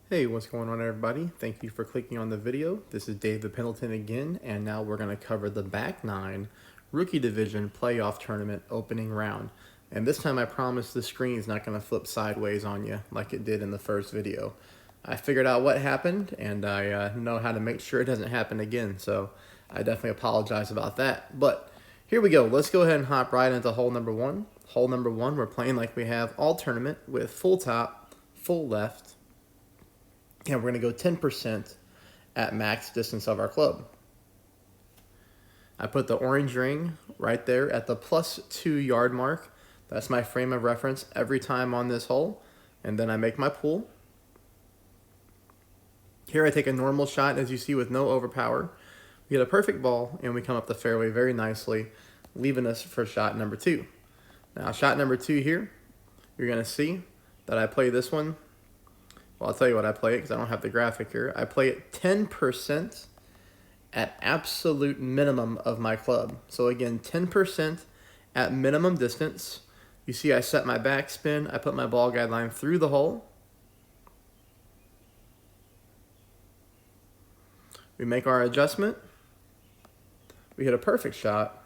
Hey, what's going on everybody? Thank you for clicking on the video. This is David Pendleton again, and now we're going to cover the back nine Rookie Division Playoff Tournament opening round. And this time I promise the screen is not going to flip sideways on you like it did in the first video. I figured out what happened, and I know how to make sure it doesn't happen again, so I definitely apologize about that. But here we go. Let's go ahead and hop right into hole number one. Hole number one, we're playing like we have all tournament with full top, full left, and we're going to go 10% at max distance of our club. I put the orange ring right there at the +2 yard mark. That's my frame of reference every time on this hole. And then I make my pool. Here I take a normal shot, as you see, with no overpower. We get a perfect ball, and we come up the fairway very nicely, leaving us for shot number two. Now, shot number two here, you're going to see that I play this one. Well, I'll tell you what I play it because I don't have the graphic here. I play it 10% at absolute minimum of my club. So again, 10% at minimum distance. You see I set my backspin. I put my ball guideline through the hole. We make our adjustment. We hit a perfect shot.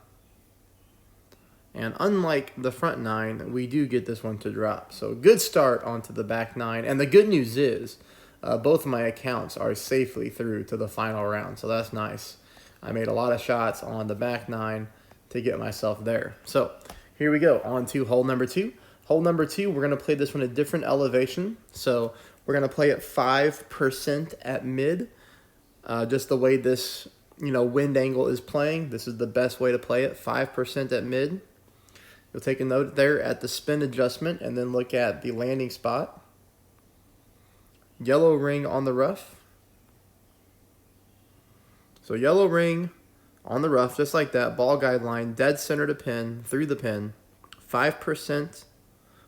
And unlike the front nine, we do get this one to drop. So good start onto the back nine. And the good news is both of my accounts are safely through to the final round. So that's nice. I made a lot of shots on the back nine to get myself there. So here we go on to hole number two. Hole number two, we're going to play this one at different elevation. So we're going to play it 5% at mid. Just the way this wind angle is playing, this is the best way to play it, 5% at mid. You'll take a note there at the spin adjustment and then look at the landing spot. Yellow ring on the rough. So yellow ring on the rough, just like that. Ball guideline, dead center to pin, through the pin. 5%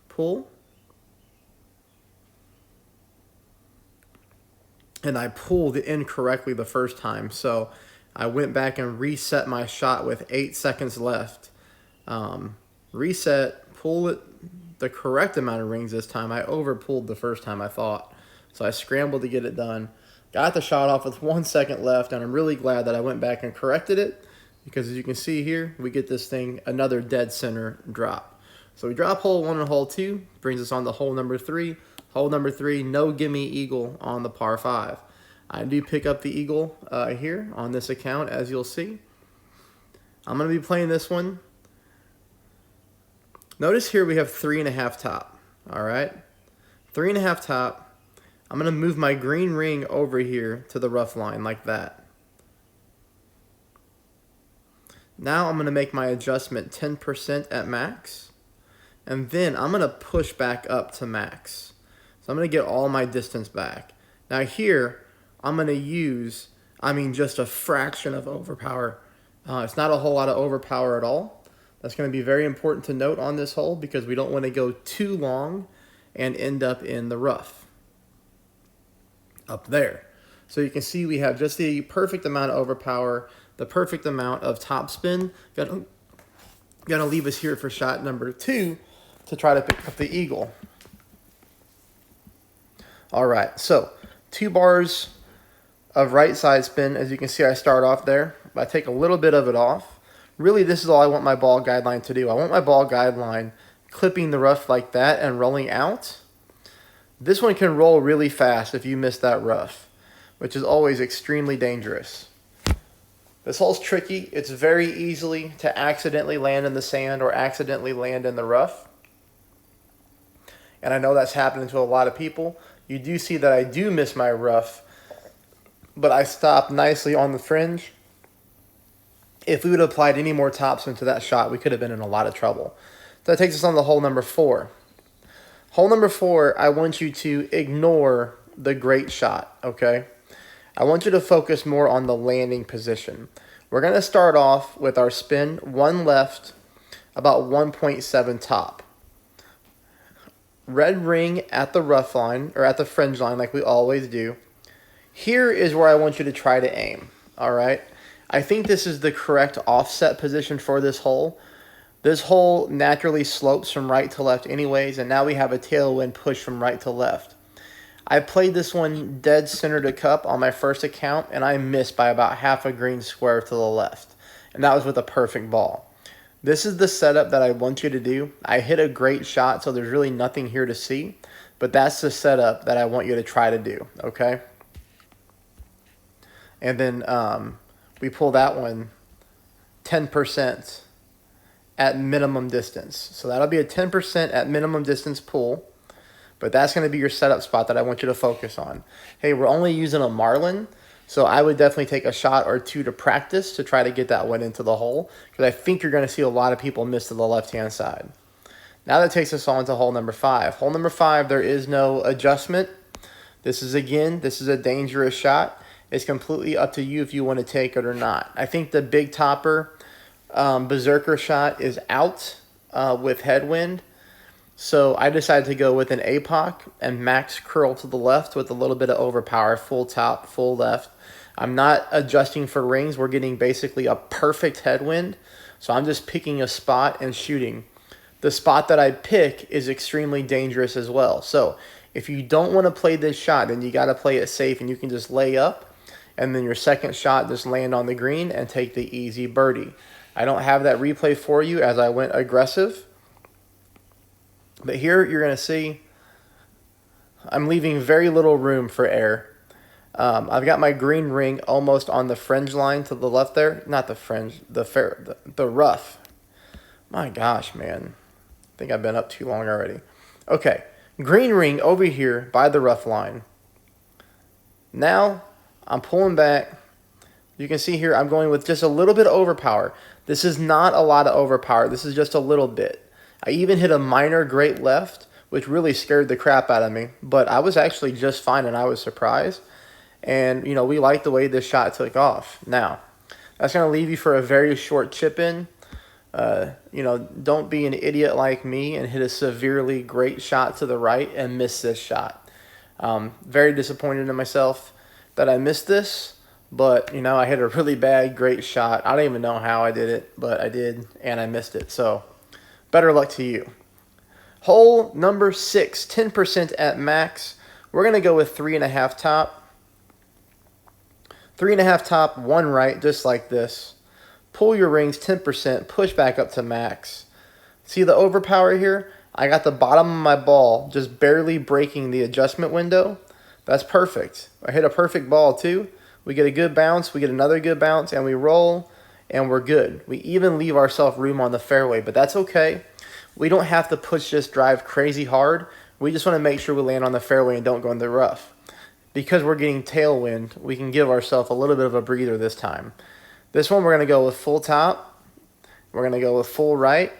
pull. And I pulled incorrectly the first time. So I went back and reset my shot with 8 seconds left. Reset, pull it the correct amount of rings this time. I overpulled the first time, I thought. So I scrambled to get it done. Got the shot off with 1 second left, and I'm really glad that I went back and corrected it because as you can see here, we get this thing another dead center drop. So we drop hole one and hole two, brings us on to hole number three. Hole number three, no gimme eagle on the par 5. I do pick up the eagle here on this account, as you'll see. I'm going to be playing this one. Notice here we have 3.5 top. All right, 3.5 top. I'm going to move my green ring over here to the rough line like that. Now I'm going to make my adjustment 10% at max. And then I'm going to push back up to max. So I'm going to get all my distance back. Now here, I'm going to use, just a fraction of overpower. It's not a whole lot of overpower at all. That's going to be very important to note on this hole because we don't want to go too long and end up in the rough up there. So you can see we have just the perfect amount of overpower, the perfect amount of topspin. Gonna leave us here for shot number two to try to pick up the eagle. All right, so 2 bars of right side spin. As you can see, I start off there. I take a little bit of it off. Really, this is all I want my ball guideline to do. I want my ball guideline clipping the rough like that and rolling out. This one can roll really fast if you miss that rough, which is always extremely dangerous. This hole's tricky. It's very easily to accidentally land in the sand or accidentally land in the rough. And I know that's happening to a lot of people. You do see that I do miss my rough, but I stopped nicely on the fringe. If we would have applied any more topspin to that shot, we could have been in a lot of trouble. So that takes us on to hole number 4. Hole number 4, I want you to ignore the great shot, okay? I want you to focus more on the landing position. We're going to start off with our spin, 1 left, about 1.7 top. Red ring at the rough line, or at the fringe line like we always do. Here is where I want you to try to aim, all right? I think this is the correct offset position for this hole. This hole naturally slopes from right to left anyways, and now we have a tailwind push from right to left. I played this one dead center to cup on my first account, and I missed by about half a green square to the left. And that was with a perfect ball. This is the setup that I want you to do. I hit a great shot, so there's really nothing here to see. But that's the setup that I want you to try to do, okay? And then we pull that one 10% at minimum distance. So that'll be a 10% at minimum distance pull. But that's going to be your setup spot that I want you to focus on. Hey, we're only using a marlin, so I would definitely take a shot or two to practice to try to get that one into the hole, because I think you're going to see a lot of people miss to the left-hand side. Now that takes us on to hole number 5. Hole number 5, there is no adjustment. This is a dangerous shot. It's completely up to you if you want to take it or not. I think the big topper berserker shot is out with headwind. So I decided to go with an APOC and max curl to the left with a little bit of overpower, full top, full left. I'm not adjusting for rings. We're getting basically a perfect headwind. So I'm just picking a spot and shooting. The spot that I pick is extremely dangerous as well. So if you don't want to play this shot, then you got to play it safe, and you can just lay up, and then your second shot just land on the green and take the easy birdie. I don't have that replay for you as I went aggressive. But here you're going to see I'm leaving very little room for air. I've got my green ring almost on the fringe line to the left there. Not the fringe, the rough. My gosh, man. I think I've been up too long already. Okay, green ring over here by the rough line. Now I'm pulling back. You can see here I'm going with just a little bit of overpower. This is not a lot of overpower. This is just a little bit. I even hit a minor great left, which really scared the crap out of me. But I was actually just fine, and I was surprised. And, you know, we like the way this shot took off. Now, that's going to leave you for a very short chip in. You know, don't be an idiot like me and hit a severely great shot to the right and miss this shot. Very disappointed in myself that I missed this. But, you know, I hit a really bad, great shot. I don't even know how I did it, but I did, and I missed it. So, better luck to you. Hole number 6, 10% at max. We're going to go with 3.5 top. 3.5 top, 1 right, just like this. Pull your rings 10%, push back up to max. See the overpower here? I got the bottom of my ball just barely breaking the adjustment window. That's perfect. I hit a perfect ball too. We get a good bounce, we get another good bounce, and we roll, and we're good. We even leave ourselves room on the fairway, but that's okay. We don't have to push this drive crazy hard. We just want to make sure we land on the fairway and don't go in the rough. Because we're getting tailwind, we can give ourselves a little bit of a breather this time. This one, we're going to go with full top. We're going to go with full right.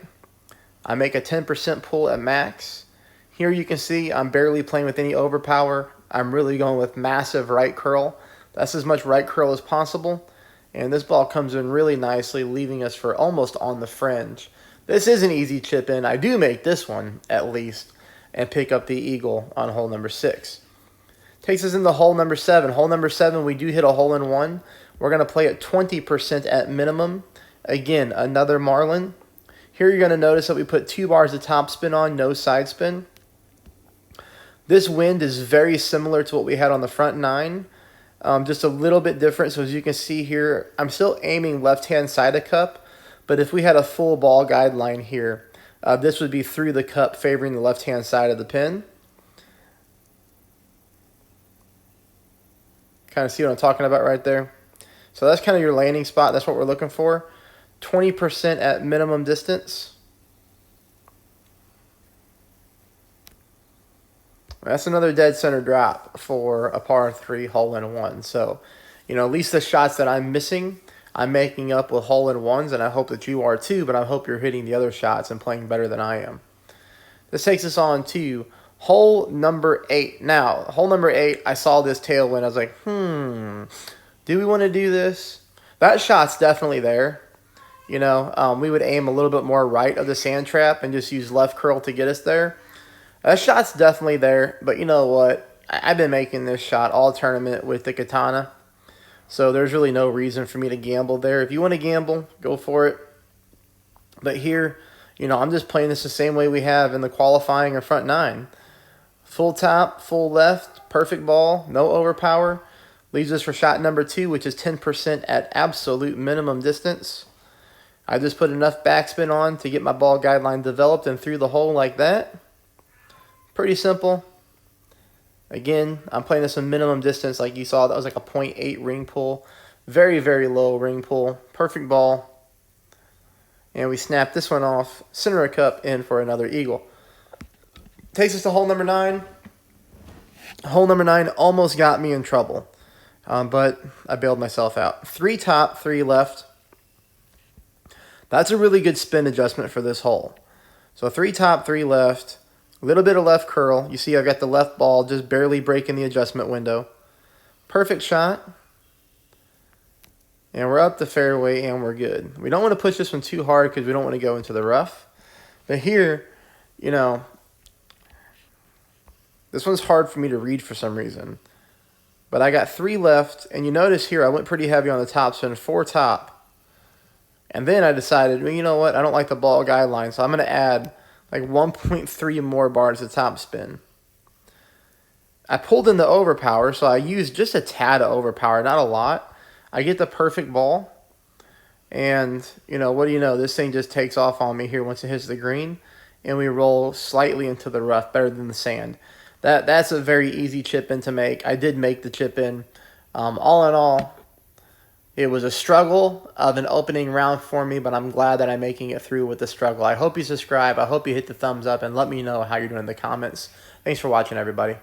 I make a 10% pull at max. Here you can see I'm barely playing with any overpower. I'm really going with massive right curl. That's as much right curl as possible. And this ball comes in really nicely, leaving us for almost on the fringe. This is an easy chip in. I do make this one, at least, and pick up the eagle on hole number 6. Takes us into hole number 7. Hole number 7, we do hit a hole-in-one. We're going to play at 20% at minimum. Again, another marlin. Here you're going to notice that we put 2 bars of topspin on, no side spin. This wind is very similar to what we had on the front 9. Just a little bit different. So as you can see here, I'm still aiming left-hand side of cup. But if we had a full ball guideline here, this would be through the cup favoring the left-hand side of the pin. Kind of see what I'm talking about right there. So that's kind of your landing spot. That's what we're looking for. 20% at minimum distance. That's another dead center drop for a par 3 hole-in-one. So, you know, at least the shots that I'm missing, I'm making up with hole-in-ones, and I hope that you are too, but I hope you're hitting the other shots and playing better than I am. This takes us on to hole number 8. Now, hole number 8, I saw this tailwind. I was like, do we want to do this? That shot's definitely there. You know, we would aim a little bit more right of the sand trap and just use left curl to get us there. That shot's definitely there, but you know what? I've been making this shot all tournament with the katana, so there's really no reason for me to gamble there. If you want to gamble, go for it. But here, you know, I'm just playing this the same way we have in the qualifying or front 9. Full top, full left, Perfect ball, no overpower. Leaves us for shot number 2, which is 10% at absolute minimum distance. I just put enough backspin on to get my ball guideline developed and through the hole like that. Pretty simple. Again, I'm playing this in minimum distance like you saw. That was like a 0.8 ring pull. Very, very low ring pull. Perfect ball. And we snap this one off. Center of cup in for another eagle. Takes us to hole number 9. Hole number 9 almost got me in trouble. But I bailed myself out. 3 top, 3 left. That's a really good spin adjustment for this hole. So 3 top, 3 left. A little bit of left curl. You see I've got the left ball just barely breaking the adjustment window. Perfect shot. And we're up the fairway and we're good. We don't want to push this one too hard because we don't want to go into the rough. But here, you know, this one's hard for me to read for some reason. But I got 3 left, and you notice here I went pretty heavy on the top spin, 4 top. And then I decided, well, you know what, I don't like the ball guideline, so I'm going to add like 1.3 more bars to top spin. I pulled in the overpower, so I used just a tad of overpower, not a lot. I get the perfect ball, and, you know, what do you know, this thing just takes off on me here once it hits the green, and we roll slightly into the rough, better than the sand. That's a very easy chip in to make. I did make the chip in. All in all, it was a struggle of an opening round for me, but I'm glad that I'm making it through with the struggle. I hope you subscribe. I hope you hit the thumbs up and let me know how you're doing in the comments. Thanks for watching, everybody.